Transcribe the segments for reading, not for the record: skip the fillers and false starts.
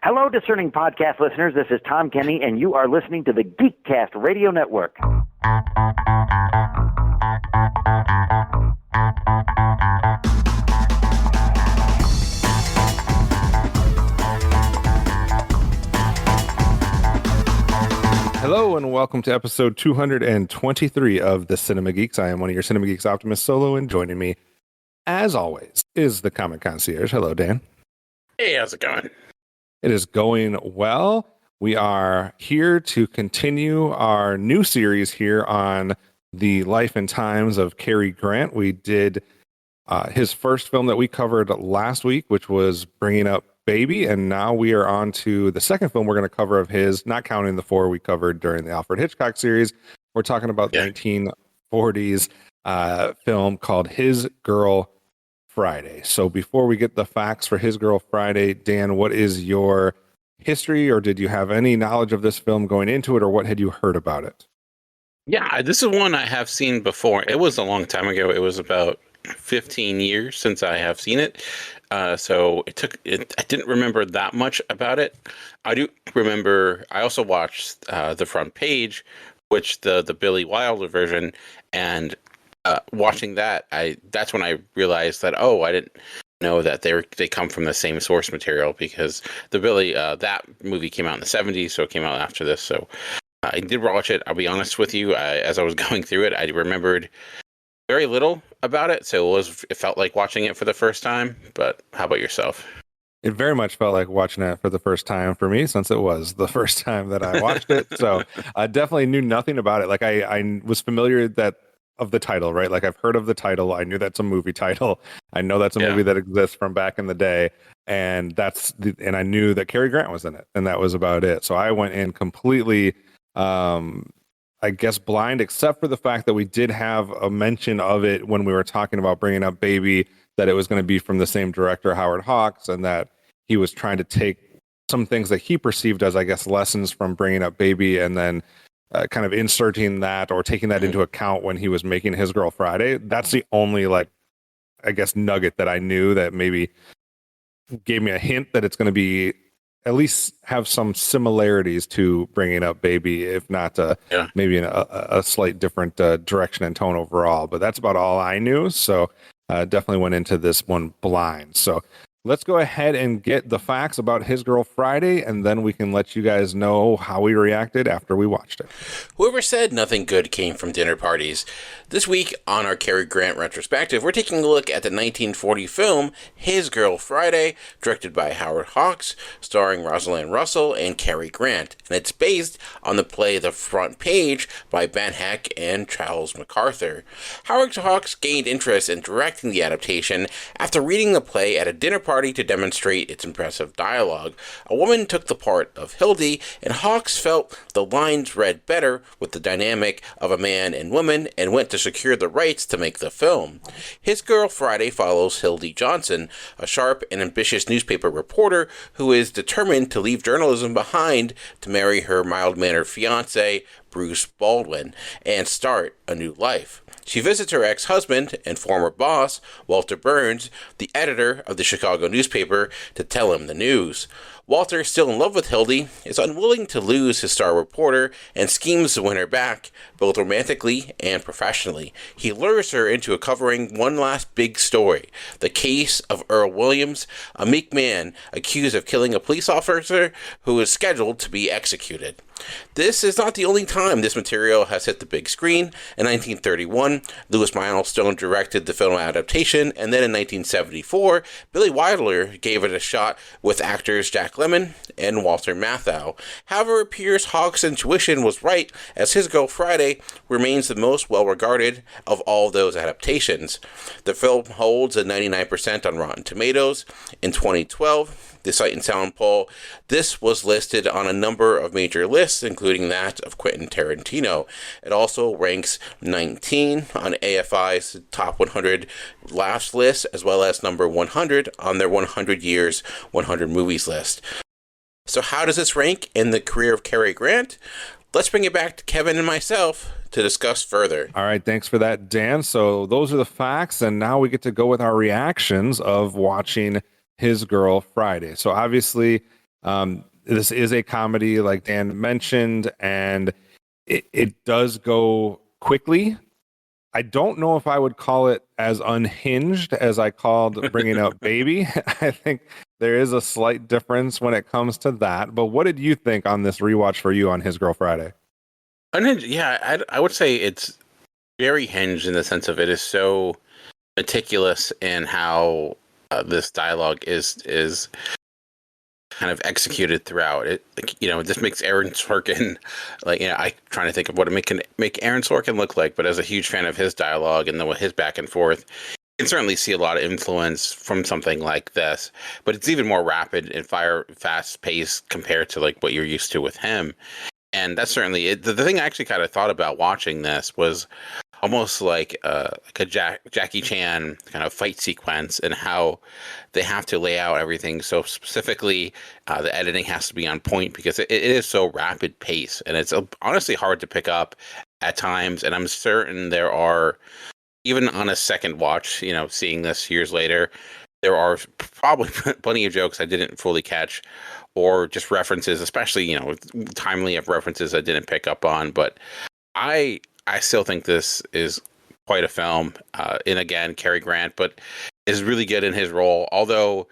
Hello, discerning podcast listeners. This is Tom Kenny, and you are listening to the Geekcast Radio Network. Hello and welcome to episode 223 of the Cinema Geeks. I am one of your Cinema Geeks Optimus Solo, and joining me, as always, is the Comic Concierge. Hello, Dan. Hey, how's it going? It is going well. We are here to continue our new series here on the life and times of Cary Grant. We did his first film that we covered last week, which was Bringing Up Baby, and now we are on to the second film we're going to cover of his, not counting the four we covered during the Alfred Hitchcock series. We're talking about the 1940s film called His Girl Friday. So before we get the facts for His Girl Friday, Dan, what is your history, or did you have any knowledge of this film going into it, or what had you heard about it? Yeah, this is one I have seen before. It was a long time ago. It was about 15 years since I have seen it. So I didn't remember that much about it. I do remember, I also watched the front page, which the Billy Wilder version, and watching that, that's when I realized that, I didn't know that they come from the same source material, because the Billy, that movie came out in the 70s, so it came out after this. So I did watch it. I'll be honest with you, as I was going through it, I remembered very little about it, so it felt like watching it for the first time. But how about yourself? It very much felt like watching it for the first time for me, since it was the first time that I watched it. So I definitely knew nothing about it. Like I was familiar of the title, right? Like I've heard of the title. I knew that's a movie title. I know that's a movie that exists from back in the day, and and I knew that Cary Grant was in it, and that was about it. So I went in completely, I guess, blind, except for the fact that we did have a mention of it when we were talking about Bringing Up Baby, that it was going to be from the same director, Howard Hawks, and that he was trying to take some things that he perceived as, I guess, lessons from Bringing Up Baby, and then kind of inserting that or taking that into account when he was making His Girl Friday. That's the only, I guess, nugget that I knew that maybe gave me a hint that it's going to be at least have some similarities to Bringing Up Baby, if not maybe in a slight different direction and tone overall. But that's about all I knew. So definitely went into this one blind. So let's go ahead and get the facts about His Girl Friday, and then we can let you guys know how we reacted after we watched it. Whoever said nothing good came from dinner parties? This week on our Cary Grant retrospective, we're taking a look at the 1940 film His Girl Friday, directed by Howard Hawks, starring Rosalind Russell and Cary Grant, and it's based on the play The Front Page by Ben Heck and Charles MacArthur. Howard Hawks gained interest in directing the adaptation after reading the play at a dinner party to demonstrate its impressive dialogue. A woman took the part of Hildy, and Hawks felt the lines read better with the dynamic of a man and woman, and went to secure the rights to make the film. His Girl Friday follows Hildy Johnson, a sharp and ambitious newspaper reporter who is determined to leave journalism behind to marry her mild-mannered fiancé, Bruce Baldwin, and start a new life. She visits her ex-husband and former boss, Walter Burns, the editor of the Chicago newspaper, to tell him the news. Walter, still in love with Hildy, is unwilling to lose his star reporter and schemes to win her back, both romantically and professionally. He lures her into covering one last big story, the case of Earl Williams, a meek man accused of killing a police officer who is scheduled to be executed. This is not the only time this material has hit the big screen. In 1931, Louis Milestone directed the film adaptation, and then in 1974, Billy Wilder gave it a shot with actors Jack Lemmon and Walter Matthau. However, it appears Hawks' intuition was right, as His Girl Friday remains the most well-regarded of all those adaptations. The film holds a 99% on Rotten Tomatoes. In 2012, the Sight and Sound poll, this was listed on a number of major lists, including that of Quentin Tarantino. It also ranks 19 on AFI's Top 100 Laughs list, as well as number 100 on their 100 Years, 100 Movies list. So how does this rank in the career of Cary Grant? Let's bring it back to Kevin and myself to discuss further. All right, thanks for that, Dan. So those are the facts, and now we get to go with our reactions of watching His Girl Friday. So obviously, This is a comedy, like Dan mentioned, and it does go quickly. I don't know if I would call it as unhinged as I called Bringing Up Baby. I think there is a slight difference when it comes to that. But what did you think on this rewatch for you on His Girl Friday? Unhinged, yeah, I would say it's very hinged in the sense of it is so meticulous in how this dialogue is kind of executed throughout it. Like, this makes Aaron Sorkin, like, I trying to think of what it can make Aaron Sorkin look like, but as a huge fan of his dialogue and then with his back and forth, you can certainly see a lot of influence from something like this, but it's even more rapid and fast paced compared to like what you're used to with him. And that's certainly it. The thing I actually kind of thought about watching this was almost like a Jackie Chan kind of fight sequence, and how they have to lay out everything so specifically. The editing has to be on point because it is so rapid pace, and it's honestly hard to pick up at times. And I'm certain there are, even on a second watch, seeing this years later, there are probably plenty of jokes I didn't fully catch, or just references, especially, timely of references I didn't pick up on. But I still think this is quite a film. And again, Cary Grant, but is really good in his role. Although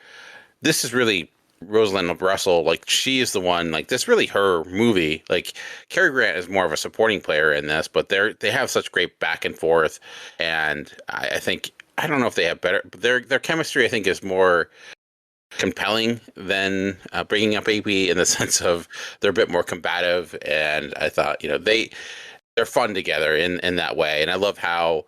this is really Rosalind Russell, like, she is the one, like, this is really her movie. Like, Cary Grant is more of a supporting player in this, but they have such great back and forth. And I think, I don't know if they have better, but their chemistry, I think, is more compelling than Bringing Up Baby, in the sense of they're a bit more combative. And I thought, they're fun together in that way. And I love how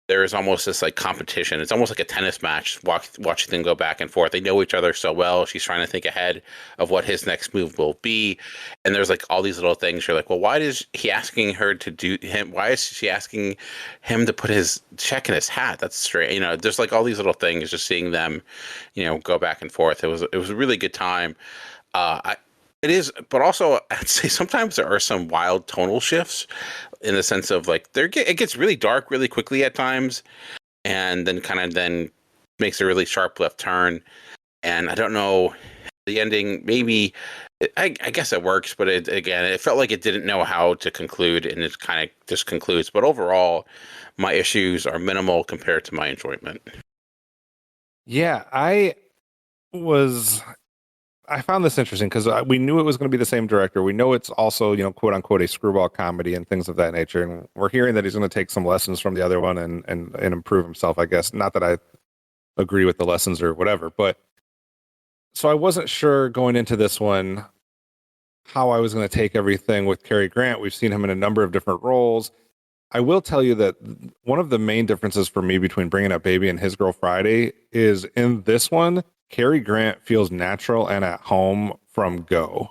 there is almost this like competition. It's almost like a tennis match, watching them go back and forth. They know each other so well. She's trying to think ahead of what his next move will be. And there's like all these little things. You're like, well, why is he asking her to do him? Why is she asking him to put his check in his hat? That's strange. There's like all these little things, just seeing them, go back and forth. It was a really good time. It is, but also I'd say sometimes there are some wild tonal shifts, in the sense of like it gets really dark really quickly at times, and then makes a really sharp left turn. And I don't know, the ending, maybe I guess it works, but it felt like it didn't know how to conclude, and it kind of just concludes. But overall, my issues are minimal compared to my enjoyment. Yeah, I found this interesting because we knew it was going to be the same director. We know it's also, quote unquote, a screwball comedy and things of that nature. And we're hearing that he's going to take some lessons from the other one and improve himself, I guess. Not that I agree with the lessons or whatever, but so I wasn't sure going into this one how I was going to take everything with Cary Grant. We've seen him in a number of different roles. I will tell you that one of the main differences for me between Bringing Up Baby and His Girl Friday is, in this one, Cary Grant feels natural and at home from go.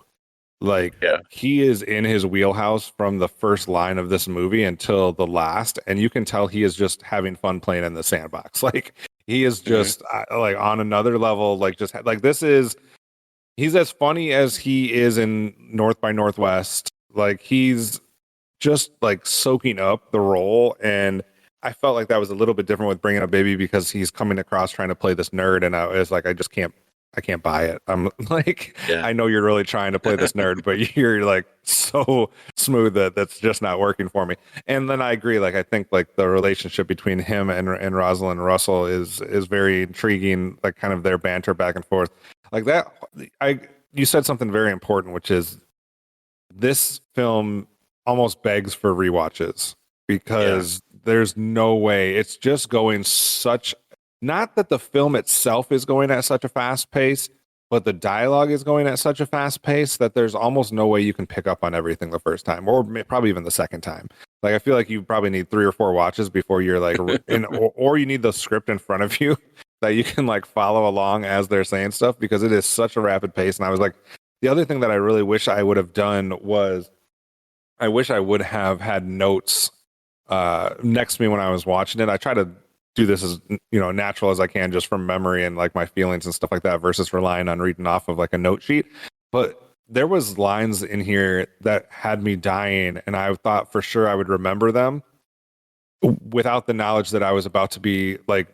Like, he is in his wheelhouse from the first line of this movie until the last, and you can tell he is just having fun playing in the sandbox. Like, he is just like on another level. Like, just like he's as funny as he is in North by Northwest. Like, he's just like soaking up the role. And I felt like that was a little bit different with Bringing Up Baby, because he's coming across trying to play this nerd, and I was like, I can't buy it. I'm like, I know you're really trying to play this nerd, but you're like so smooth that's just not working for me. And then I agree. Like, I think like the relationship between him and Rosalind Russell is very intriguing. Like, kind of their banter back and forth like that. You said something very important, which is this film almost begs for rewatches, because there's no way it's just going not that the film itself is going at such a fast pace, but the dialogue is going at such a fast pace that there's almost no way you can pick up on everything the first time, or probably even the second time. Like, I feel like you probably need 3 or 4 watches before you're like, or you need the script in front of you that you can like follow along as they're saying stuff, because it is such a rapid pace. And I was like, the other thing that I really wish I would have done was, I wish I would have had notes next to me when I was watching it. I try to do this as natural as I can, just from memory and like my feelings and stuff like that, versus relying on reading off of like a note sheet. But there was lines in here that had me dying, and I thought for sure I would remember them without the knowledge that I was about to be like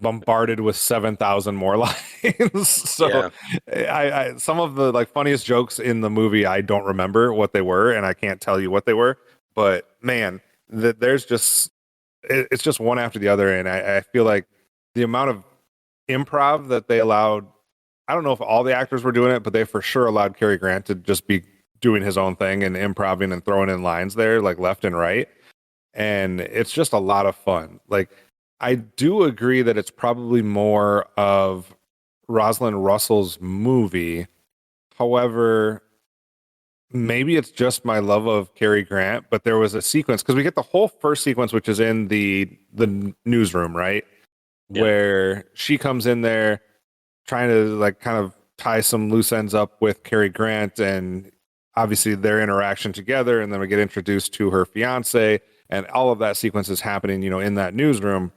bombarded with 7,000 more lines. So I some of the like funniest jokes in the movie, I don't remember what they were, and I can't tell you what they were. But man, there's just it's just one after the other, and I feel like the amount of improv that they allowed. I don't know if all the actors were doing it, but they for sure allowed Cary Grant to just be doing his own thing and improvising and throwing in lines there, like left and right. And it's just a lot of fun. Like, I do agree that it's probably more of Rosalind Russell's movie. However, maybe it's just my love of Cary Grant, but there was a sequence because we get the whole first sequence, which is in the newsroom, right? Yeah. Where she comes in there trying to like kind of tie some loose ends up with Cary Grant and obviously their interaction together, and then we get introduced to her fiance, and all of that sequence is happening, in that newsroom.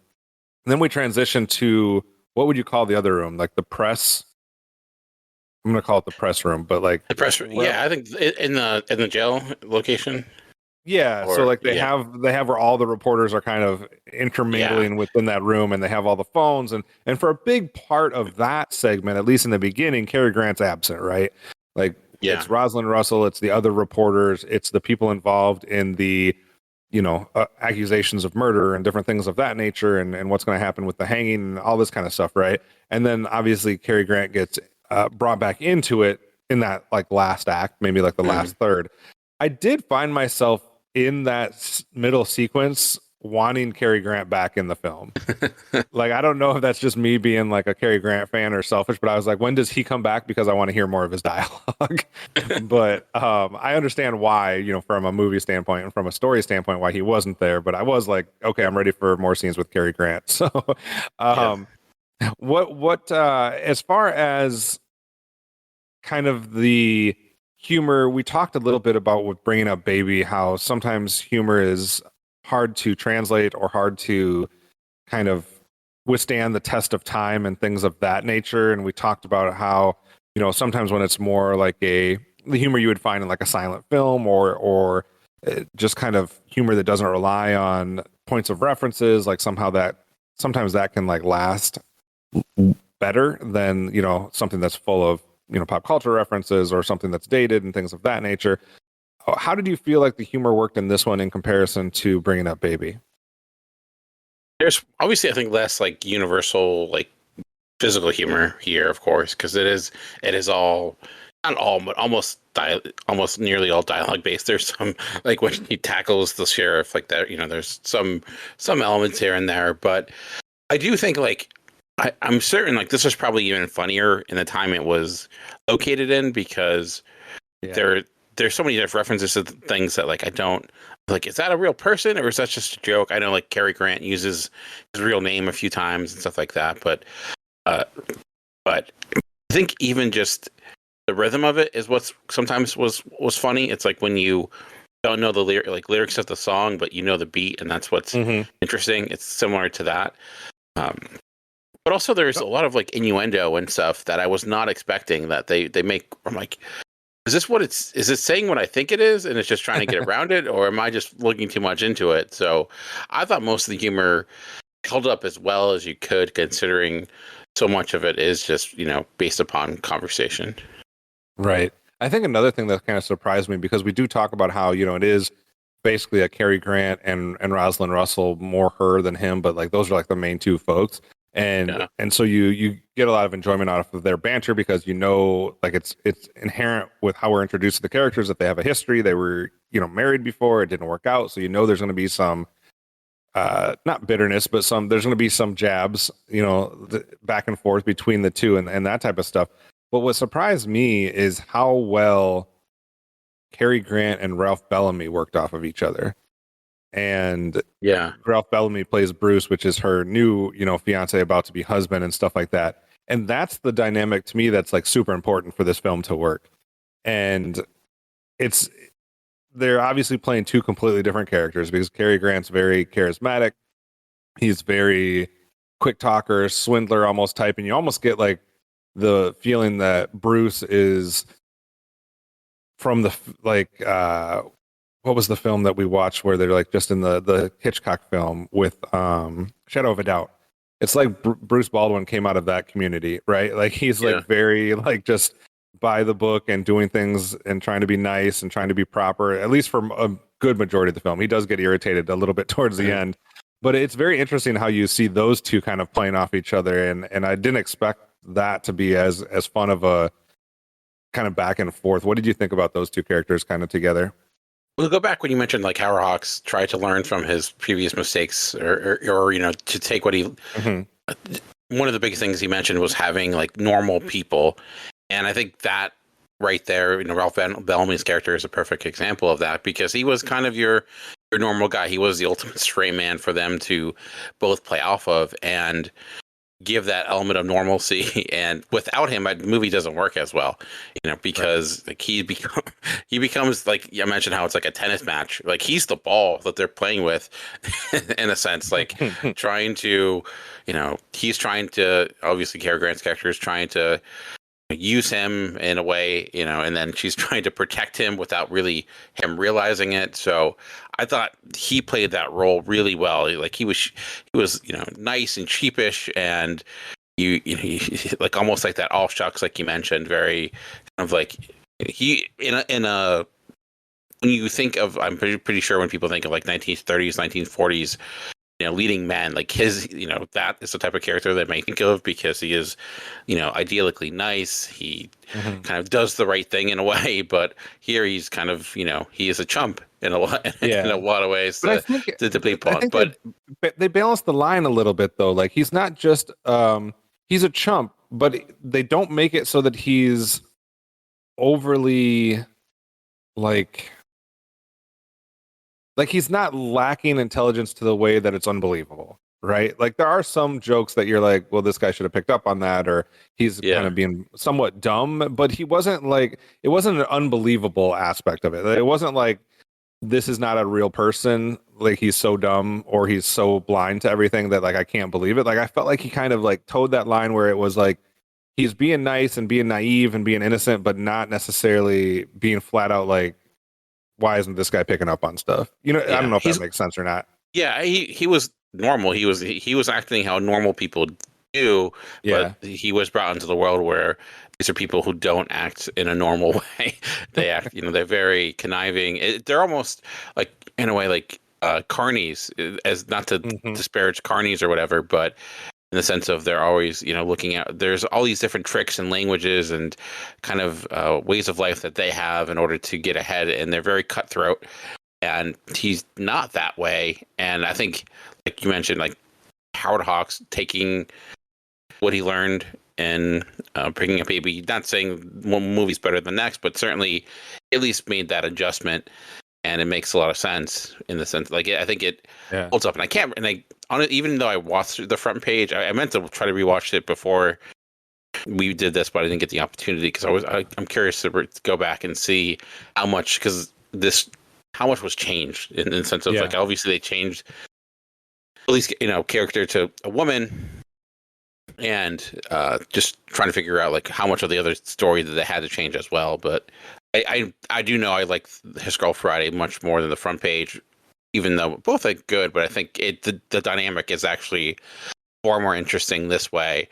And then we transition to what would you call the other room? Like the press. I'm gonna call it the press room, but like the press room. Yeah, I think in the jail location. Yeah, so like they have where all the reporters are kind of intermingling within that room, and they have all the phones, and for a big part of that segment, at least in the beginning, Cary Grant's absent, right? Like it's Rosalind Russell, it's the other reporters, it's the people involved in the accusations of murder and different things of that nature, and what's going to happen with the hanging and all this kind of stuff, right? And then obviously Cary Grant gets brought back into it in that like last act, maybe like the last third. I did find myself in that middle sequence wanting Cary Grant back in the film. Like, I don't know if that's just me being like a Cary Grant fan or selfish, but I was like, when does he come back? Because I want to hear more of his dialogue. But I understand why, from a movie standpoint and from a story standpoint, why he wasn't there. But I was like, okay, I'm ready for more scenes with Cary Grant. So what as far as kind of the humor, we talked a little bit about with bringing up Baby, how sometimes humor is hard to translate or hard to kind of withstand the test of time and things of that nature. And we talked about how, sometimes when it's more like the humor you would find in like a silent film or just kind of humor that doesn't rely on points of references, like sometimes that can like last better than, something that's full of pop culture references or something that's dated and things of that nature. How did you feel like the humor worked in this one in comparison to Bringing Up Baby? There's obviously, I think, less like universal, like physical humor here, of course, because it is all, not all, but almost nearly all dialogue based. There's some, like when he tackles the sheriff, like that, there's some elements here and there, but I do think like, I'm certain like this was probably even funnier in the time it was located in, because there's so many different references to things that like I don't like. Is that a real person or is that just a joke? I know like Cary Grant uses his real name a few times and stuff like that, but I think even just the rhythm of it is what's sometimes was funny. It's like when you don't know the lyrics of the song, but you know the beat, and that's what's interesting. It's similar to that. But also there's a lot of like innuendo and stuff that I was not expecting that they make. I'm like, is it saying what I think it is and it's just trying to get around it, or am I just looking too much into it? So I thought most of the humor held up as well as you could, considering so much of it is just, based upon conversation. Right. I think another thing that kind of surprised me, because we do talk about how, it is basically a Cary Grant and Rosalind Russell, more her than him, but like those are like the main two folks. And so you get a lot of enjoyment out of their banter, because like it's inherent with how we're introduced to the characters that they have a history. They were married before, it didn't work out, so there's going to be some not bitterness, but there's going to be some jabs back and forth between the two and that type of stuff. But what surprised me is how well Cary Grant and Ralph Bellamy worked off of each other. And Ralph Bellamy plays Bruce, which is her new, fiance, about to be husband and stuff like that. And that's the dynamic to me that's like super important for this film to work. And they're obviously playing two completely different characters, because Cary Grant's very charismatic. He's very quick talker, swindler almost type. And you almost get like the feeling that Bruce is from the what was the film that we watched where they're like just in the Hitchcock film with Shadow of a Doubt, it's like Bruce Baldwin came out of that community, right? Like he's Yeah. like very like just by the book and doing things and trying to be nice and trying to be proper, at least for a good majority of the film. He does get irritated a little bit towards the end, but it's very interesting how you see those two kind of playing off each other. And I didn't expect that to be as fun of a kind of back and forth. What did you think about those two characters kind of together? We'll go back when you mentioned like Howard Hawks tried to learn from his previous mistakes or you know, to take what he, one of the big things he mentioned was having like normal people. And I think that right there, you know, Ralph Bellamy's character is a perfect example of that, because he was kind of your normal guy. He was the ultimate straight man for them to both play off of and give that element of normalcy. And without him, the movie doesn't work as well, you know, because like he becomes like, I mentioned how it's like a tennis match. Like he's the ball that they're playing with in a sense, like trying to, you know, he's trying to, obviously Cary Grant's character is trying to use him in a way, you know, and then she's trying to protect him without really him realizing it. So I thought he played that role really well. Like he was, you know, nice and cheapish, and you know, like almost like that all shucks, like you mentioned, very kind of like he in a when you think of, I'm pretty sure when people think of like 1930s, 1940s, you know, leading men, like his, you know, that is the type of character that I think of, because he is, you know, ideally nice. He kind of does the right thing in a way, but here he's kind of, you know, he is a chump in a lot, in a lot of ways to be upon. But they balance the line a little bit though. Like he's not just he's a chump, but they don't make it so that he's overly like he's not lacking intelligence to the way that it's unbelievable, right? Like there are some jokes that you're like, well, this guy should have picked up on that, or he's kind of being somewhat dumb, but he wasn't like, it wasn't an unbelievable aspect of it. It wasn't like, this is not a real person, like he's so dumb or he's so blind to everything that like I can't believe it. Like I felt like he kind of like towed that line where it was like he's being nice and being naive and being innocent, but not necessarily being flat out like, why isn't this guy picking up on stuff? You know, I don't know if that makes sense or not. Yeah, he was normal. He was acting how normal people do, but he was brought into the world where these are people who don't act in a normal way. They act, you know, they're very conniving. They're almost like, in a way, like carnies, as not to disparage carnies or whatever, but in the sense of they're always, you know, looking at, there's all these different tricks and languages and kind of ways of life that they have in order to get ahead, and they're very cutthroat. And he's not that way. And I think, like you mentioned, like Howard Hawks taking what he learned and bringing up Baby, not saying one movie's better than the next, but certainly at least made that adjustment. And it makes a lot of sense in the sense, like, I think it holds up. And I can't, and I, even though I watched the front page, I meant to try to rewatch it before we did this, but I didn't get the opportunity because I'm curious to go back and see how much, how much was changed in the sense of like, obviously they changed at least, you know, character to a woman, and just trying to figure out like how much of the other story that they had to change as well. But I do know I like His Girl Friday much more than the front page, even though both are good. But I think the dynamic is actually far more interesting this way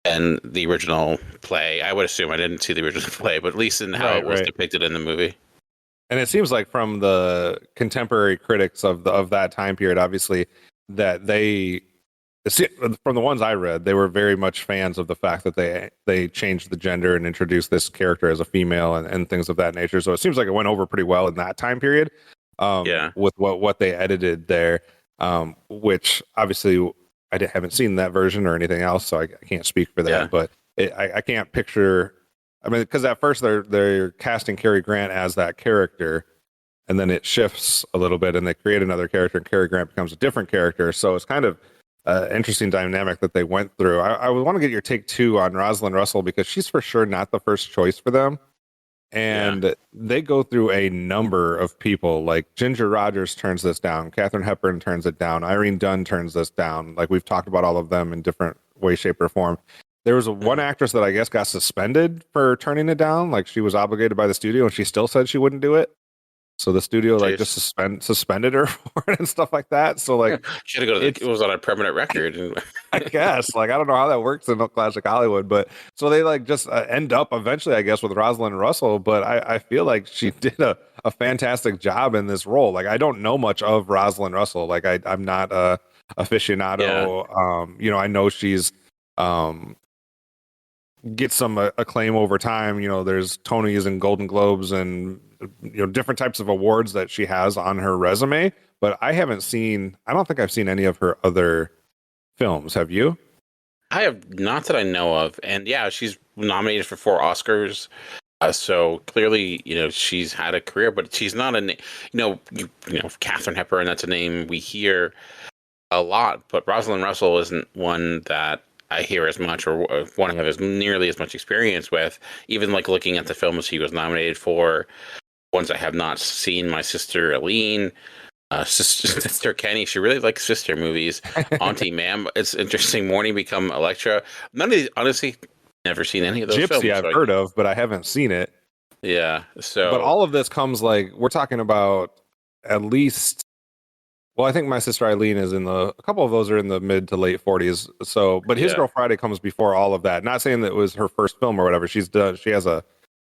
than the original play. I would assume, I didn't see the original play, but at least in how it was depicted in the movie. And it seems like from the contemporary critics of that time period, obviously, that from the ones I read, they were very much fans of the fact that they changed the gender and introduced this character as a female and things of that nature. So it seems like it went over pretty well in that time period. With what they edited there, which obviously I haven't seen that version or anything else, so I can't speak for that. But I can't picture. I mean, because at first they're casting Cary Grant as that character, and then it shifts a little bit, and they create another character, and Cary Grant becomes a different character. So it's kind of interesting dynamic that they went through. I would want to get your take too on Rosalind Russell, because she's for sure not the first choice for them. And they go through a number of people. Like Ginger Rogers turns this down. Katharine Hepburn turns it down. Irene Dunn turns this down. Like we've talked about all of them in different way, shape, or form. There was one actress that I guess got suspended for turning it down. Like she was obligated by the studio and she still said she wouldn't do it. So the studio like Jeez. just suspended her for it and stuff like that. So like She had to go to it was on a permanent record. I guess like I don't know how that works in classic Hollywood, but so they like just end up eventually, I guess, with Rosalind Russell. But I feel like she did a fantastic job in this role. Like I don't know much of Rosalind Russell. Like I'm not a aficionado. Yeah. I know she's gets some acclaim over time. There's Tonys and Golden Globes and different types of awards that she has on her resume. But I don't think I've seen any of her other films. Have you? I have not that I know of, and yeah, she's nominated for 4 Oscars. So clearly, she's had a career, but she's not Katharine Hepburn. That's a name we hear a lot, but Rosalind Russell isn't one that I hear as much, or one I have nearly as much experience with. Even like looking at the films he was nominated for, ones I have not seen. My sister Aline. Sister Kenny, she really likes sister movies. Auntie Ma'am, it's interesting. Morning Become Electra. None of these, honestly, never seen any of those films. Gypsy, I've heard of, but I haven't seen it. Yeah. So, but all of this comes like we're talking about at least. Well, I think My Sister Eileen is a couple of those are in the mid to late 40s. So, but His Girl Friday comes before all of that. Not saying that it was her first film or whatever. She has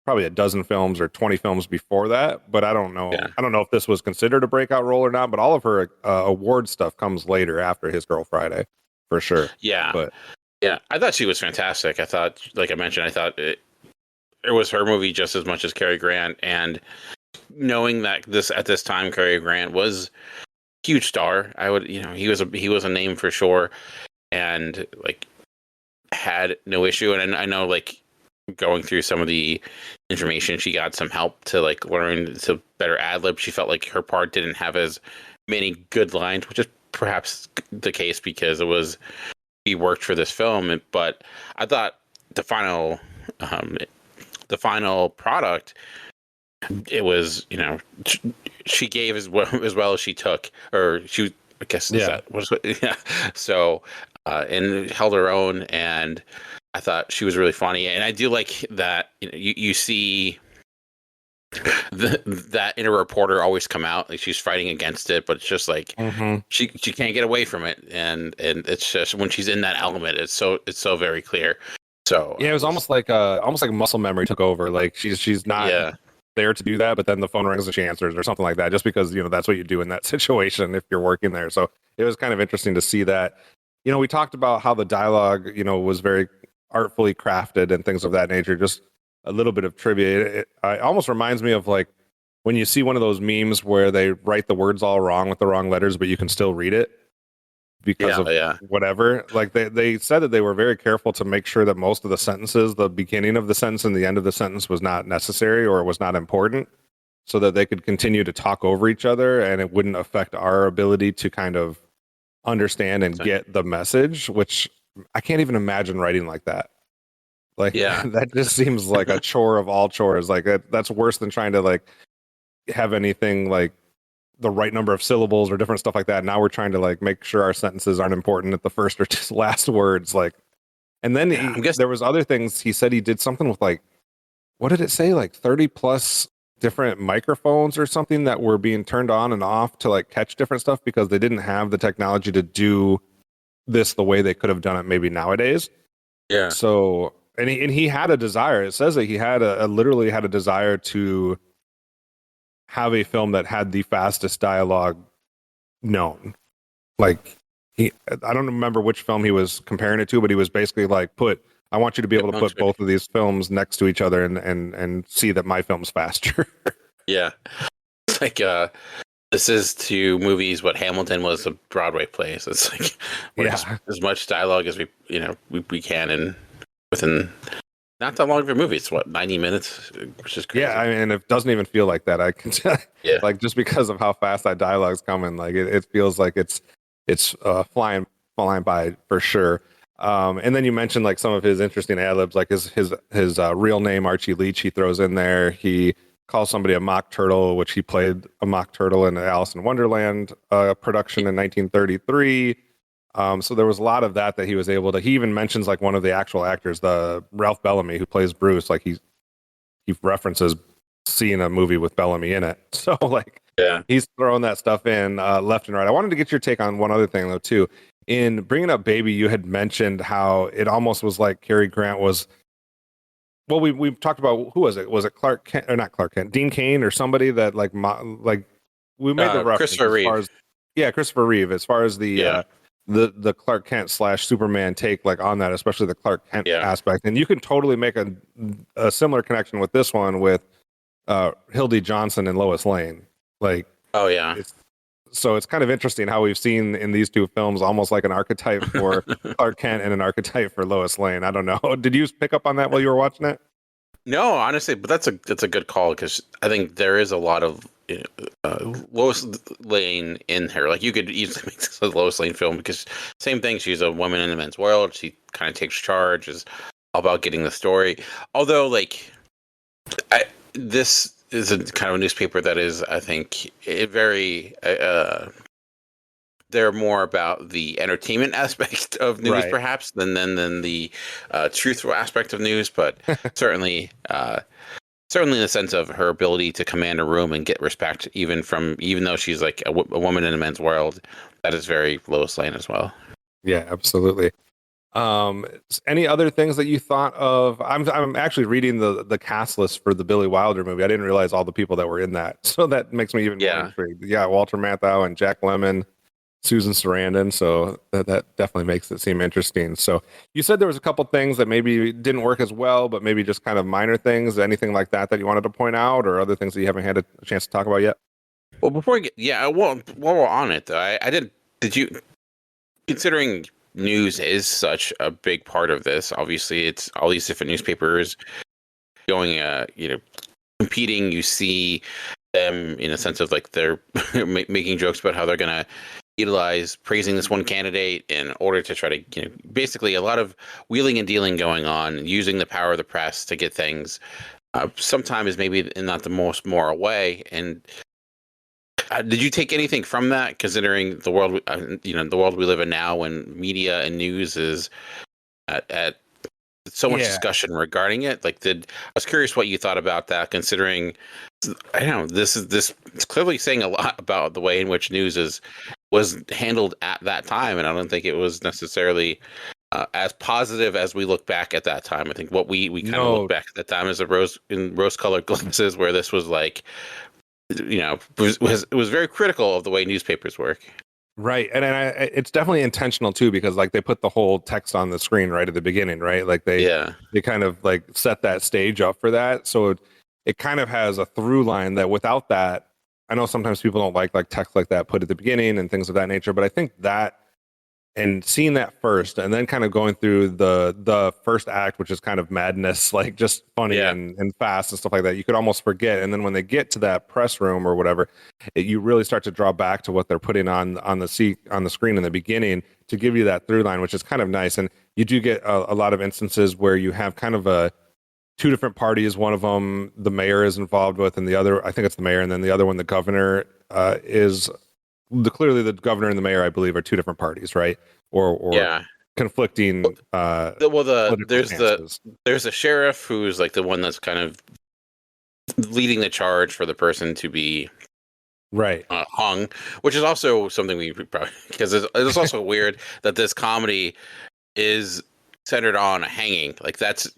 probably a dozen films or 20 films before that, but I don't know. Yeah. I don't know if this was considered a breakout role or not, but all of her award stuff comes later after His Girl Friday, for sure. Yeah. But yeah, I thought she was fantastic. I thought, like I mentioned, it was her movie just as much as Cary Grant, and knowing that at this time Cary Grant was huge star. He was a name for sure, and like had no issue. And I know like going through some of the information, she got some help to like learn to better ad lib. She felt like her part didn't have as many good lines, which is perhaps the case because he worked for this film. But I thought the final product, it was, she gave as well as she took, or she, I guess, yeah. So, and held her own, and I thought she was really funny, and I do like that. You see that inner reporter always come out, like she's fighting against it, but it's just like she can't get away from it, and it's just when she's in that element, it's so very clear. So yeah, it was almost like muscle memory took over. Like she's not there to do that, but then the phone rings and she answers or something like that, just because that's what you do in that situation if you're working there. So it was kind of interesting to see that. We talked about how the dialogue was very artfully crafted and things of that nature. Just a little bit of trivia. It almost reminds me of like when you see one of those memes where they write the words all wrong with the wrong letters, but you can still read it because of whatever. Like they said that they were very careful to make sure that most of the sentences, the beginning of the sentence and the end of the sentence, was not necessary or was not important, so that they could continue to talk over each other and it wouldn't affect our ability to kind of understand and get the message, which I can't even imagine writing like that. Like, that just seems like a chore of all chores. Like that's worse than trying to like have anything like the right number of syllables or different stuff like that. Now we're trying to like make sure our sentences aren't important at the first or just last words. Like, and then there was other things. He said he did something with like, what did it say? Like 30 plus different microphones or something that were being turned on and off to like catch different stuff because they didn't have the technology to do this the way they could have done it maybe nowadays. Yeah. So, and he had a desire. It says that he had literally had a desire to have a film that had the fastest dialogue known. Like I don't remember which film he was comparing it to, but he was basically like, I want you to be able to put both of these films next to each other and see that my film's faster. Yeah. It's like, this is to movies what Hamilton was to Broadway plays. It's like as much dialogue as we can, and within not that long of a movie. It's 90 minutes, which is crazy. Yeah, I mean, it doesn't even feel like that. I can tell, like just because of how fast that dialogue's coming, like it feels like it's flying by for sure. And then you mentioned like some of his interesting ad libs, like his real name Archie Leach. He throws in there. He calls somebody a mock turtle, which he played a mock turtle in the Alice in Wonderland production in 1933. So there was a lot of that he was able to. He even mentions like one of the actual actors, the Ralph Bellamy, who plays Bruce. Like he references seeing a movie with Bellamy in it. So like, Yeah. he's throwing that stuff in left and right. I wanted to get your take on one other thing though too. In bringing up Baby, you had mentioned how it almost was like Cary Grant was. Well, we talked about, who was it? Was it Clark Kent or not Clark Kent? Dean Cain or somebody that like we made the reference Christopher as far Reeve. as, yeah, Christopher Reeve, as far as Yeah. the Clark Kent / Superman take like on that, especially the Clark Kent Yeah. aspect. And you can totally make a similar connection with this one with Hildy Johnson and Lois Lane. Like, Oh yeah. so it's kind of interesting how we've seen in these two films almost like an archetype for Clark Kent and an archetype for Lois Lane. I don't know. Did you pick up on that while you were watching it? No, honestly, but that's a good call, because I think there is a lot of Lois Lane in her. Like, you could easily make this a Lois Lane film, because same thing. She's a woman in the men's world. She kind of takes charge. Is all about getting the story. Although, like, this is a kind of a newspaper that is, I think, very. They're more about the entertainment aspect of news, Right. perhaps, than the truthful aspect of news. But certainly, certainly in the sense of her ability to command a room and get respect, even though she's like a woman in a men's world, that is very Lois Lane as well. Yeah, absolutely. Any other things that you thought of? I'm actually reading the cast list for the Billy Wilder movie. I didn't realize all the people that were in that, so that makes me even more intrigued. Yeah, Walter Matthau and Jack Lemmon, Susan Sarandon. So that definitely makes it seem interesting. So you said there was a couple things that maybe didn't work as well, but maybe just kind of minor things. Anything like that you wanted to point out, or other things that you haven't had a chance to talk about yet? Well, before we get, while we're on it, though, did you, considering news is such a big part of this, obviously it's all these different newspapers going, competing. You see them in a sense of like they're making jokes about how they're going to utilize praising this one candidate in order to try to, basically a lot of wheeling and dealing going on, using the power of the press to get things, sometimes maybe in not the most moral way. And did you take anything from that, considering the world, the world we live in now, when media and news is at so much discussion regarding it? Like, I was curious what you thought about that, considering, I don't know, this it's clearly saying a lot about the way in which news was handled at that time, and I don't think it was necessarily as positive as we look back at that time. I think what we kind of look back at that time is rose-colored glasses, where this was like, it was very critical of the way newspapers work. Right. And it's definitely intentional too, because like they put the whole text on the screen right at the beginning, right? Like they kind of like set that stage up for that. So it kind of has a through line that without that, I know sometimes people don't like text like that put at the beginning and things of that nature, but I think that, and seeing that first and then kind of going through the first act, which is kind of madness, like just funny and fast and stuff like that, you could almost forget. And then when they get to that press room or whatever, you really start to draw back to what they're putting on the screen in the beginning to give you that through line, which is kind of nice. And you do get a lot of instances where you have kind of two different parties. One of them the mayor is involved with, and the other, I think it's the mayor, and then the other one the governor is. Clearly the governor and the mayor, I believe, are two different parties, right? Or conflicting. There's a sheriff who's like the one that's kind of leading the charge for the person to be hung, which is also something we probably, because it's also weird that this comedy is centered on a hanging. Like, that's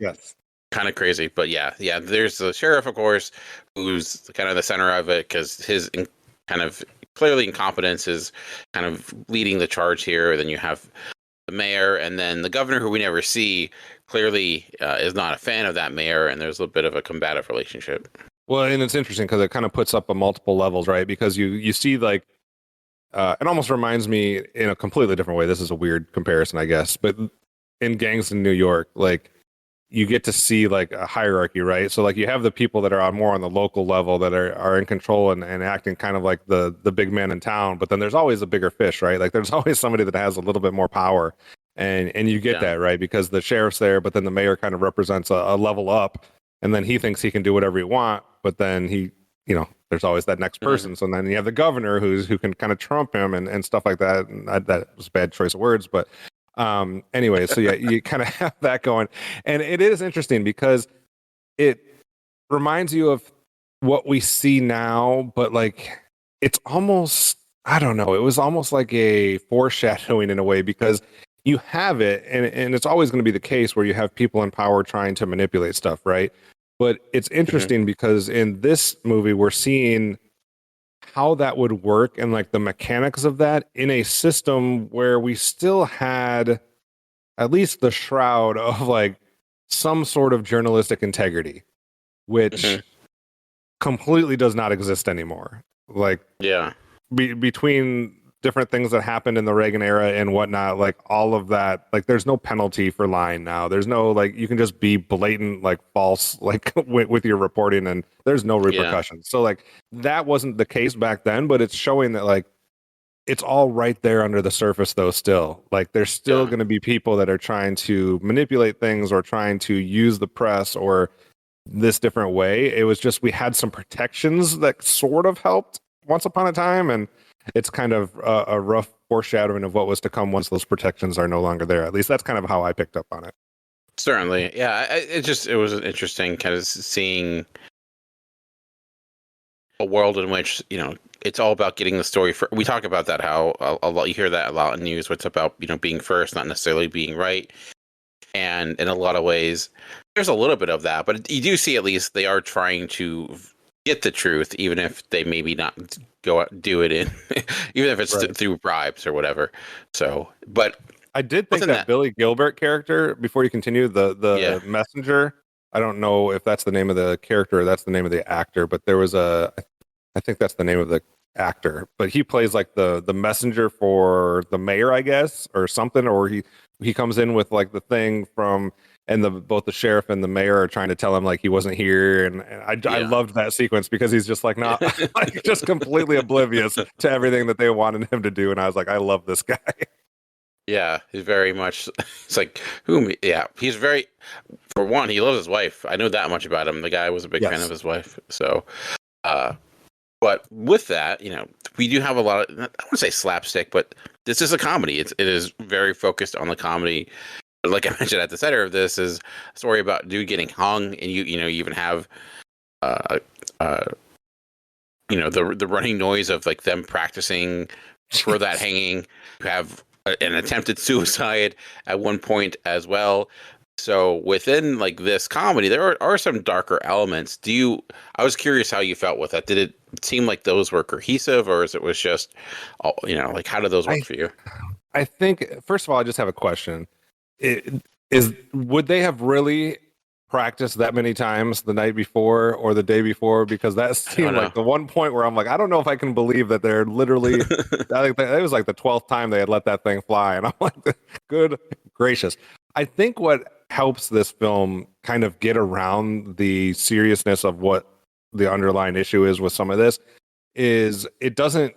kind of crazy. But yeah, there's the sheriff, of course, who's kind of the center of it, because his kind of clearly incompetence is kind of leading the charge here. Then you have the mayor, and then the governor, who we never see, clearly is not a fan of that mayor, and there's a bit of a combative relationship. Well, and it's interesting because it kind of puts up a multiple levels, right? Because you see, like, it almost reminds me in a completely different way. This is a weird comparison, I guess, but in Gangs in New York, like, you get to see like a hierarchy, right? So like you have the people that are more on the local level that are in control and acting kind of like the big man in town, but then there's always a bigger fish, right? Like there's always somebody that has a little bit more power, and you get that, right? Because the sheriff's there, but then the mayor kind of represents a level up, and then he thinks he can do whatever he wants, but then he, there's always that next person. So then you have the governor who can kind of trump him and stuff like that. And that was a bad choice of words, but anyway, so yeah, you kind of have that going, and it is interesting because it reminds you of what we see now, but like it's almost, I don't know, it was almost like a foreshadowing in a way, because you have it, and it's always going to be the case where you have people in power trying to manipulate stuff, right? But it's interesting because in this movie we're seeing how that would work and like the mechanics of that in a system where we still had at least the shroud of like some sort of journalistic integrity, which completely does not exist anymore. Like, Yeah. between different things that happened in the Reagan era and whatnot, like all of that, like there's no penalty for lying now. There's no, like, you can just be blatant, like false, like with your reporting, and there's no repercussions. So like that wasn't the case back then, but it's showing that like it's all right there under the surface though still. Like there's still going to be people that are trying to manipulate things or trying to use the press or this different way. It was just we had some protections that sort of helped once upon a time, and it's kind of a rough foreshadowing of what was to come once those protections are no longer there. At least that's kind of how I picked up on it. Certainly. Yeah. It was an interesting kind of seeing a world in which, it's all about getting the story first. We talk about that, how a lot, you hear that a lot in news, what's about, being first, not necessarily being right. And in a lot of ways, there's a little bit of that, but you do see at least they are trying to get the truth, even if they maybe not go out do it in, even if it's through bribes or whatever. So, but I did think that Billy Gilbert character, before you continue, the messenger, I don't know if that's the name of the character or that's the name of the actor, but there was I think that's the name of the actor, but he plays like the messenger for the mayor, I guess, or something, or he comes in with like the thing from, and both the sheriff and the mayor are trying to tell him like he wasn't here, and I loved that sequence because he's just like not like just completely oblivious to everything that they wanted him to do, and I was like, I love this guy. Yeah, he's very much. It's like he's very. For one, he loves his wife. I know that much about him. The guy was a big fan of his wife. So, but with that, we do have a lot of, I wouldn't say slapstick, but this is a comedy. It is very focused on the comedy. Like I mentioned, at the center of this is a story about dude getting hung, and you even have, the running noise of like them practicing for that hanging. You have an attempted suicide at one point as well. So within like this comedy, there are some darker elements. I was curious how you felt with that. Did it seem like those were cohesive, or is it was just, like how did those work for you? I think, first of all, I just have a question. Would they have really practiced that many times the night before or the day before? Because that seemed like the one point where I'm like, I don't know if I can believe that they're literally, I think it was like the 12th time they had let that thing fly. And I'm like, good gracious. I think what helps this film kind of get around the seriousness of what the underlying issue is with some of this is it doesn't,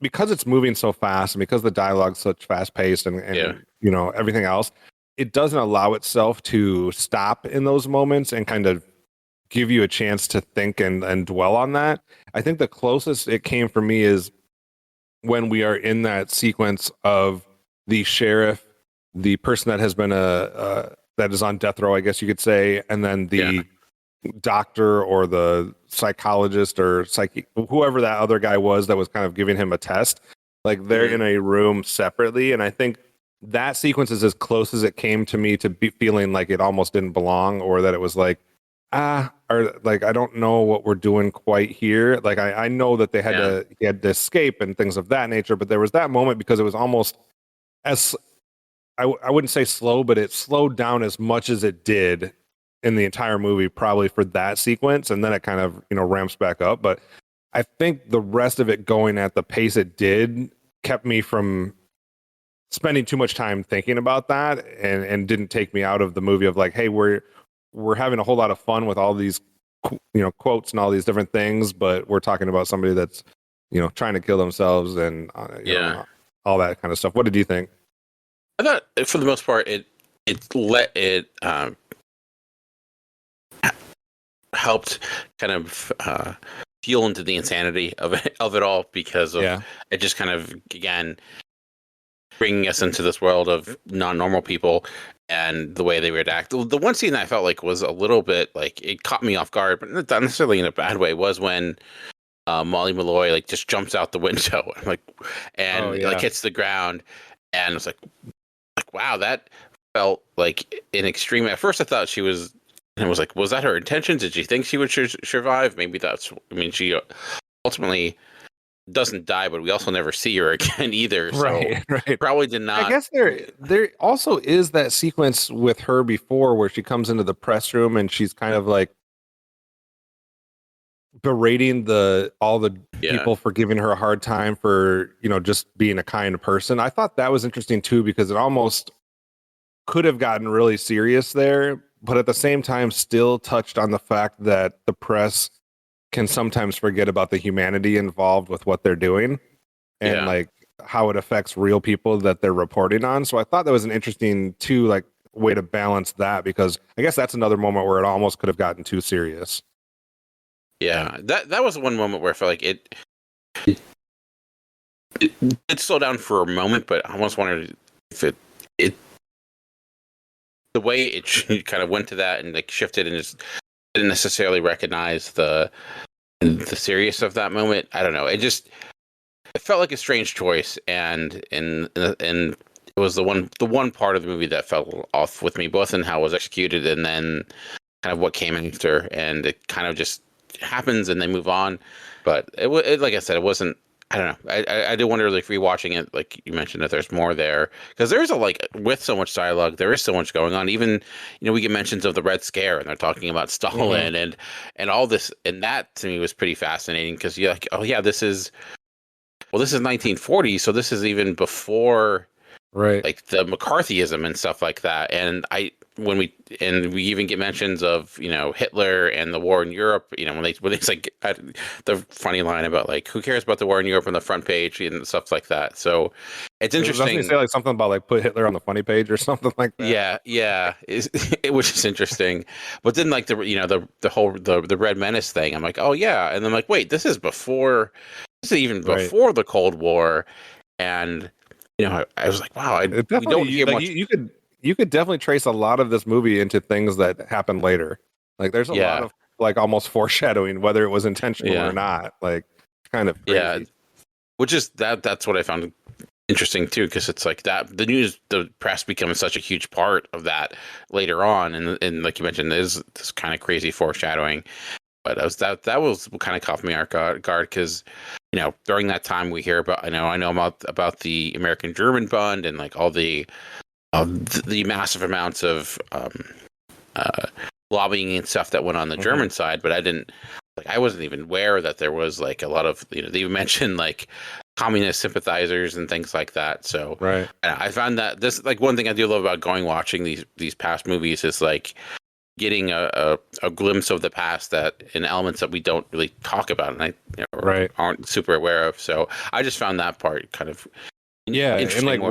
because it's moving so fast and because the dialogue's such fast paced and everything else, it doesn't allow itself to stop in those moments and kind of give you a chance to think and dwell on that. I think the closest it came for me is when we are in that sequence of the sheriff, the person that has been that is on death row, I guess you could say, and then the doctor or the psychologist or whoever that other guy was that was kind of giving him a test. Like they're in a room separately, and I think that sequence is as close as it came to me to be feeling like it almost didn't belong, or that it was like, or like, I don't know what we're doing quite here. Like I know that he had to escape and things of that nature, but there was that moment because it was almost as, I wouldn't say slow, but it slowed down as much as it did in the entire movie, probably for that sequence. And then it kind of, ramps back up. But I think the rest of it going at the pace it did kept me from spending too much time thinking about that, and didn't take me out of the movie of like, hey, we're having a whole lot of fun with all these, quotes and all these different things, but we're talking about somebody that's, trying to kill themselves and all that kind of stuff. What did you think? I thought, for the most part, it helped kind of fuel into the insanity of it all, because of it just kind of, again, bringing us into this world of non-normal people. and the way they would act. The one scene that I felt like was a little bit like it caught me off guard, but not necessarily in a bad way, was when Molly Malloy like just jumps out the window and like hits the ground, and it's like wow, that felt like an extreme. At first, I thought she was, and was like, was that her intention? Did she think she would survive? Maybe that's. I mean, she ultimately doesn't die, but we also never see her again either. So right. Probably did not. I guess there also is that sequence with her before where she comes into the press room and she's kind of like berating all the people for giving her a hard time for, you know, just being a kind person. I thought that was interesting too, because it almost could have gotten really serious there, but at the same time still touched on the fact that the press can sometimes forget about the humanity involved with what they're doing and like how it affects real people that they're reporting on. So I thought that was an interesting too, like way to balance that, because I guess that's another moment where it almost could have gotten too serious. Yeah, that was one moment where I felt like it slowed down for a moment, but I almost wondered if it the way it kind of went to that and like shifted and just didn't necessarily recognize the seriousness of that moment. I don't know. It felt like a strange choice, and it was the one part of the movie that fell off with me, both in how it was executed and then kind of what came after. And it kind of just happens and they move on. But it like I said, it wasn't. I don't know. I do wonder, like, rewatching it, like you mentioned, if there's more there, because there's with so much dialogue, there is so much going on. Even, you know, we get mentions of the Red Scare, and they're talking about Stalin and all this, and that to me was pretty fascinating, because you're like, oh yeah, this is 1940, so this is even before, like the McCarthyism and stuff like that. And we even get mentions of, you know, Hitler and the war in Europe, you know, when it's like the funny line about like, who cares about the war in Europe on the front page and stuff like that. So it's interesting. Doesn't he say like something about like put Hitler on the funny page or something like that? Yeah, which is interesting. But then like the whole Red Menace thing, I'm like, oh yeah, and I'm like, wait, this is even before the Cold War. And you know, I was like, wow, we don't hear much. You could definitely trace a lot of this movie into things that happened later. Like there's a lot of like almost foreshadowing, whether it was intentional or not. Like kind of crazy. Yeah, which is that's what I found interesting too, because it's like that the press becomes such a huge part of that later on, and like you mentioned, there's this kind of crazy foreshadowing. But that was what kind of caught me off guard, because you know, during that time we hear about I know about the American-German bond and like all the massive amounts of lobbying and stuff that went on the German side, but I wasn't even aware that there was like a lot of, you know, they mentioned like communist sympathizers and things like that. So I found that this, like, one thing I do love about watching these past movies is like getting a glimpse of the past that in elements that we don't really talk about and aren't super aware of. So I just found that part kind of interesting, and like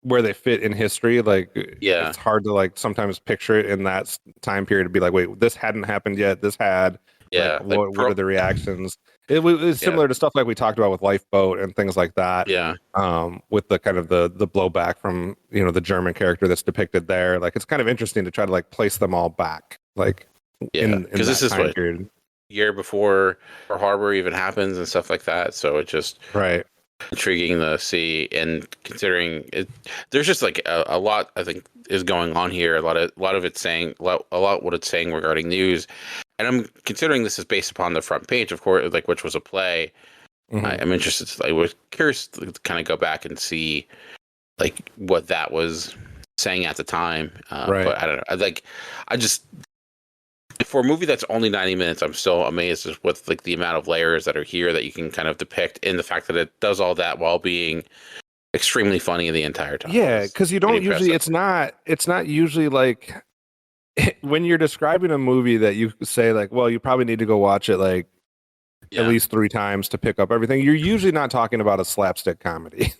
where they fit in history. Like it's hard to like sometimes picture it in that time period to be like, wait, this hadn't happened yet, this had. What are the reactions? It was similar to stuff like we talked about with Lifeboat and things like that. With the kind of the blowback from, you know, the German character that's depicted there. Like it's kind of interesting to try to like place them all back, like in because this is what period. Year before Pearl Harbor even happens and stuff like that. So it just intriguing to see, and considering it, there's just like a lot I think is going on here. A lot of it's saying a lot what it's saying regarding news. And I'm considering this is based upon the front page, of course, like, which was a play. I'm interested. I was curious to kind of go back and see like what that was saying at the time. But I don't know. I just for a movie that's only 90 minutes, I'm still amazed with like the amount of layers that are here that you can kind of depict, in the fact that it does all that while being extremely funny the entire time. Yeah, because you don't usually. It's not usually like. When you're describing a movie that you say like, well, you probably need to go watch it like at least 3 times to pick up everything, you're usually not talking about a slapstick comedy.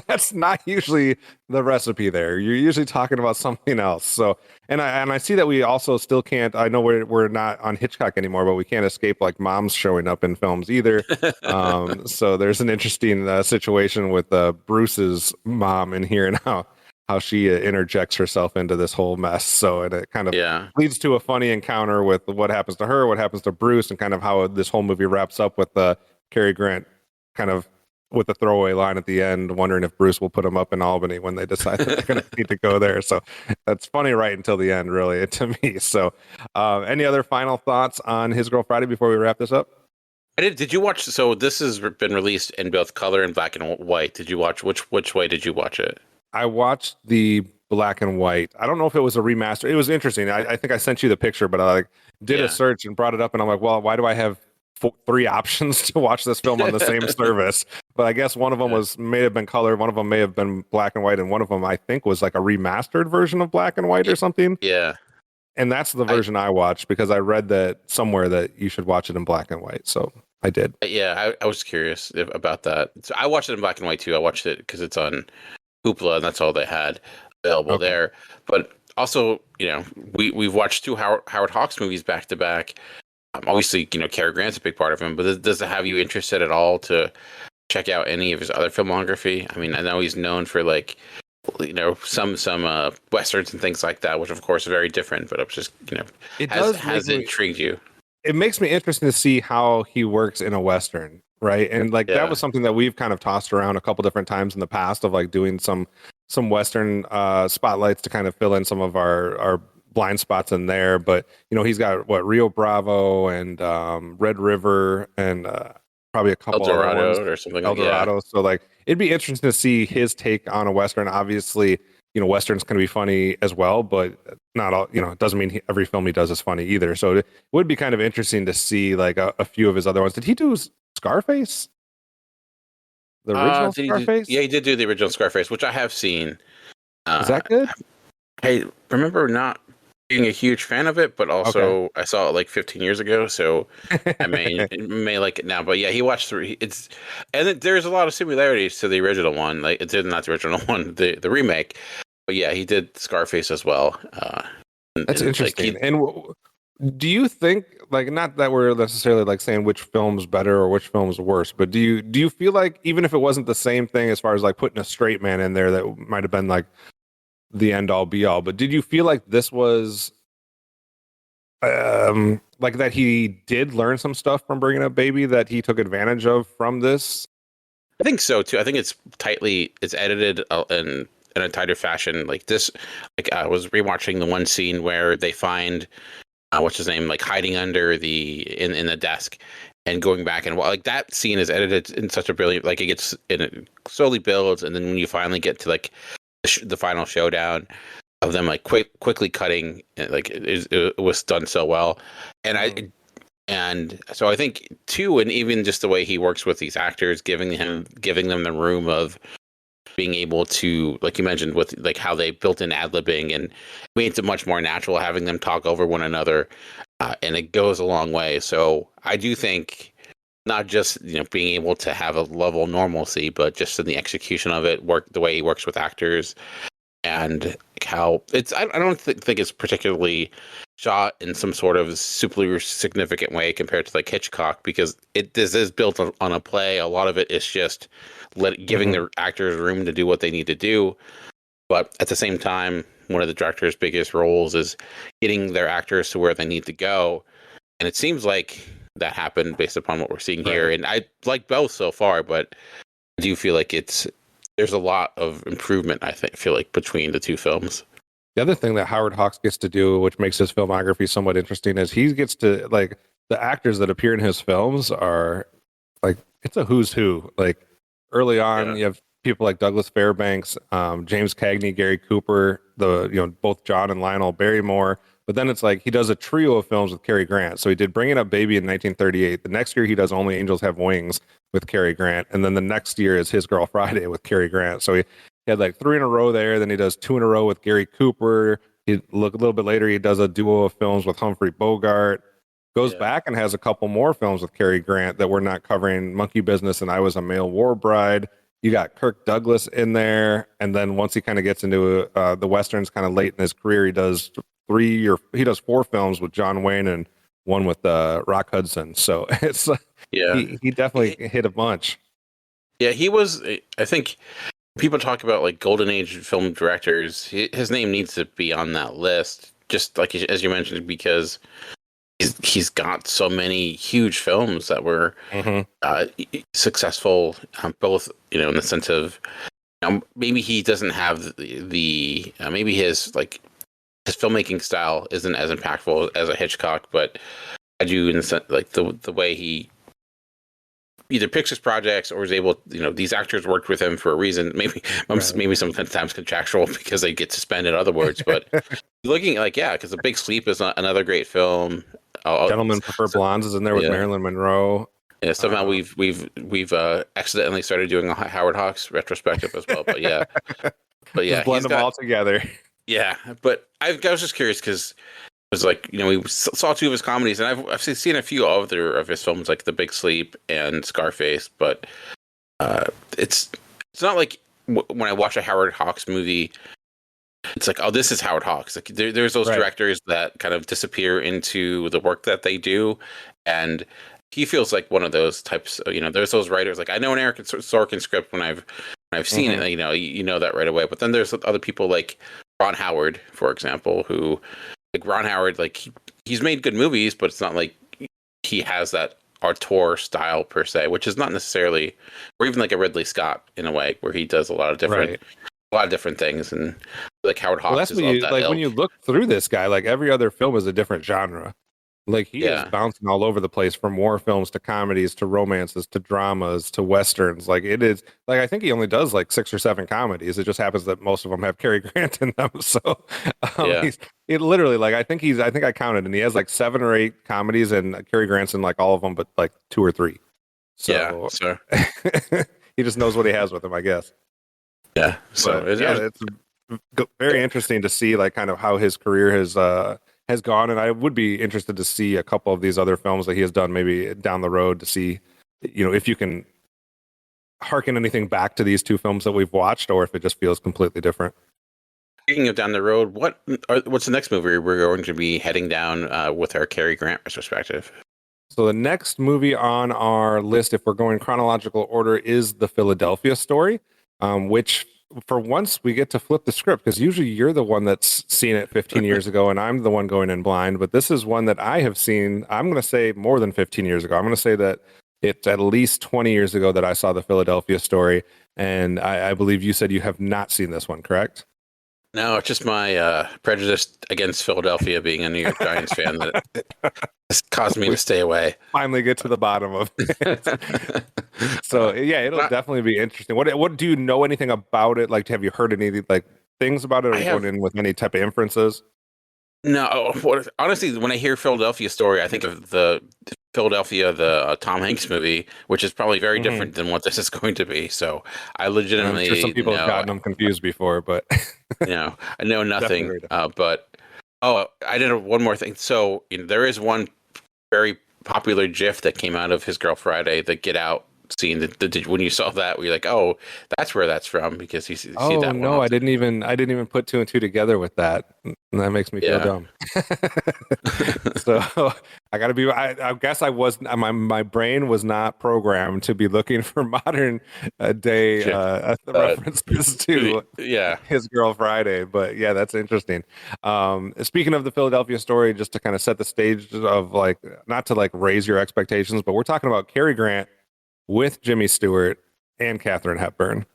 That's not usually the recipe there. You're usually talking about something else. So, and I see that we also still can't, I know we're not on Hitchcock anymore, but we can't escape like moms showing up in films either. So there's an interesting situation with Bruce's mom in here now. how she interjects herself into this whole mess. So it kind of Yeah. leads to a funny encounter with what happens to her, what happens to Bruce, and kind of how this whole movie wraps up with Cary Grant kind of with a throwaway line at the end, wondering if Bruce will put him up in Albany when they decide that they're going to need to go there. So that's funny right until the end, really, to me. So any other final thoughts on His Girl Friday before we wrap this up? I did. Did you watch? So this has been released in both color and black and white. Did you watch which way did you watch it? I watched the black and white. I don't know if it was a remaster. It was interesting. I think I sent you the picture, but I did a search and brought it up, and I'm like, well, why do I have three options to watch this film on the same service? But I guess one of them may have been color, one of them may have been black and white, and one of them I think was like a remastered version of black and white or something. Yeah. And that's the version I watched because I read that somewhere that you should watch it in black and white. So I did. Yeah, I was curious about that. So I watched it in black and white too. I watched it because it's on Hoopla, and that's all they had available there. But also, we've watched two Howard Hawks movies back to back. Obviously, Cary Grant's a big part of him, but does it have you interested at all to check out any of his other filmography? I mean, I know he's known for some westerns and things like that, which of course are very different. But it's just has it intrigued you? It makes me interested to see how he works in a western, right? And that was something that we've kind of tossed around a couple different times in the past of doing some western spotlights to kind of fill in some of our blind spots in there. But he's got Rio Bravo and Red River and probably a couple El Dorado other ones. or something. El Dorado. So it'd be interesting to see his take on a western. Obviously, westerns can be funny as well, but not all. It doesn't mean every film he does is funny either. So it would be kind of interesting to see a few of his other ones. Did he do Scarface? The original Scarface? He did do the original Scarface, which I have seen. Is that good? I remember not being a huge fan of it, but also I saw it 15 years ago, so I may like it now. But yeah, he watched there's a lot of similarities to the original one. It's not the original one, the remake. But yeah, he did Scarface as well. That's interesting. And do you think, not that we're necessarily saying which film's better or which film's worse, but do you feel like even if it wasn't the same thing as far as putting a straight man in there, that might have been the end all be all, but did you feel like this was that he did learn some stuff from Bringing Up Baby that he took advantage of from this? I think so too. I think it's edited in a tighter fashion. I was rewatching the one scene where they find what's his name hiding under in the desk and going back, and that scene is edited in such a brilliant it slowly builds, and then when you finally get to the final showdown of them quickly cutting, it was done so well. And so I think too, and even just the way he works with these actors, giving them the room of being able to, like you mentioned, with how they built in ad-libbing and made it much more natural, having them talk over one another, and it goes a long way. So I do think not just being able to have a level of normalcy, but just in the execution of it, the way he works with actors, and how it's. I don't think it's particularly shot in some sort of super significant way compared to Hitchcock, because this is built on a play. A lot of it is just giving the actors room to do what they need to do, but at the same time, one of the director's biggest roles is getting their actors to where they need to go, and it seems like that happened based upon what we're seeing here. And I like both so far, but I do feel like there's a lot of improvement, I feel like, between the two films. The other thing that Howard Hawks gets to do, which makes his filmography somewhat interesting, is he gets to the actors that appear in his films are it's a who's who. Early on, you have people like Douglas Fairbanks, James Cagney, Gary Cooper, both John and Lionel Barrymore. But then it's he does a trio of films with Cary Grant. So he did Bringing Up Baby in 1938. The next year he does Only Angels Have Wings with Cary Grant. And then the next year is His Girl Friday with Cary Grant. So he had 3 in a row there. Then he does 2 in a row with Gary Cooper. A little bit later, he does a duo of films with Humphrey Bogart. Goes back and has a couple more films with Cary Grant that we're not covering, Monkey Business and I Was a Male War Bride. You got Kirk Douglas in there. And then once he kind of gets into the Westerns kind of late in his career, he does 4 films with John Wayne and one with Rock Hudson. So it's he definitely hit a bunch. Yeah, he was. I think people talk about like golden age film directors, his name needs to be on that list. Just like as you mentioned, because he's got so many huge films that were successful, both in the sense of maybe he doesn't have the maybe his filmmaking style isn't as impactful as a Hitchcock, but I do in the sense like the way he either picks his projects or is able, these actors worked with him for a reason. Maybe sometimes contractual because they get suspended. In other words, but looking because The Big Sleep is another great film. Gentlemen Prefer Blondes is in there with Marilyn Monroe. Yeah, somehow we've accidentally started doing a Howard Hawks retrospective as well. But just blend them all together. Yeah, but I was just curious because it was like we saw two of his comedies, and I've seen a few other of his films like The Big Sleep and Scarface, but it's not like when I watch a Howard Hawks movie, it's like, oh, this is Howard Hawks. Like there's those directors that kind of disappear into the work that they do, and he feels like one of those types. There's those writers. Like I know an Eric Sorkin script when I've seen it. You know that right away. But then there's other people like Ron Howard, for example, who like Ron Howard, like he's made good movies, but it's not like he has that auteur style per se, which is not necessarily, or even like a Ridley Scott in a way, where he does a lot of different things, and like Howard Hawks. Well, that's when you look through this guy, like every other film is a different genre. Like he is bouncing all over the place, from war films to comedies to romances to dramas to westerns. Like it is, like I think he only does like 6 or 7 comedies. It just happens that most of them have Cary Grant in them. So it literally, like I think I counted, and he has like 7 or 8 comedies, and Cary Grant's in like all of them, but like 2 or 3. So he just knows what he has with him, I guess. Yeah. So it's very interesting to see like kind of how his career has gone, and I would be interested to see a couple of these other films that he has done maybe down the road to see, if you can harken anything back to these 2 films that we've watched, or if it just feels completely different. Speaking of down the road, what's the next movie we're going to be heading down with our Cary Grant retrospective? So the next movie on our list, if we're going chronological order, is The Philadelphia Story, which for once we get to flip the script, because usually you're the one that's seen it 15 years ago and I'm the one going in blind, but this is one that I have seen, I'm going to say more than 15 years ago. I'm going to say that it's at least 20 years ago that I saw The Philadelphia Story, and I believe you said you have not seen this one, correct? No, it's just my prejudice against Philadelphia, being a New York Giants fan, that has caused me to stay away. Finally get to the bottom of it. So it'll definitely be interesting. What do you know anything about it? Like, have you heard any like things about it, or going in with any type of inferences? No, honestly, when I hear Philadelphia Story, I think of the Philadelphia, the Tom Hanks movie, which is probably very different than what this is going to be. So I legitimately, I'm sure some people have gotten them confused before, but I know nothing. But I did one more thing. So there is one very popular GIF that came out of His Girl Friday, the Get Out scene. When you saw that, were you like, oh, that's where that's from? Because you see that one. No, I didn't even put 2 and 2 together with that. And that makes me feel dumb. So I gotta be, I guess I was, my brain was not programmed to be looking for modern day references to His Girl Friday. But yeah, that's interesting. Speaking of The Philadelphia Story, just to kind of set the stage of like, not to like raise your expectations, but we're talking about Cary Grant with Jimmy Stewart and Katharine Hepburn.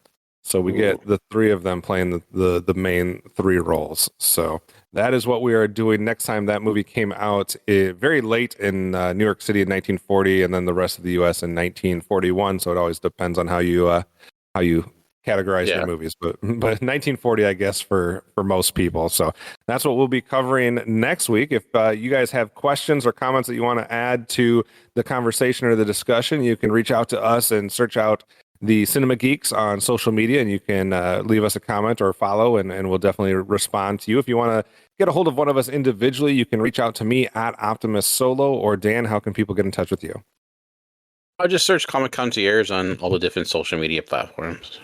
So we get the 3 of them playing the main 3 roles. So that is what we are doing next time. That movie came out very late in New York City in 1940, and then the rest of the U.S. in 1941. So it always depends on how you categorize your movies. But 1940, I guess, for most people. So that's what we'll be covering next week. If you guys have questions or comments that you want to add to the conversation or the discussion, you can reach out to us and search out the Cinema Geeks on social media, and you can leave us a comment or follow, and we'll definitely respond to you. If you want to get a hold of one of us individually, you can reach out to me at Optimus Solo, or Dan, how can people get in touch with you? I'll just search Comic Concierge on all the different social media platforms.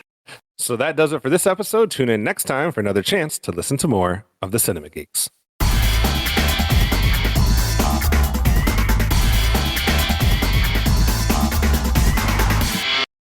So that does it for this episode. Tune in next time for another chance to listen to more of the Cinema Geeks.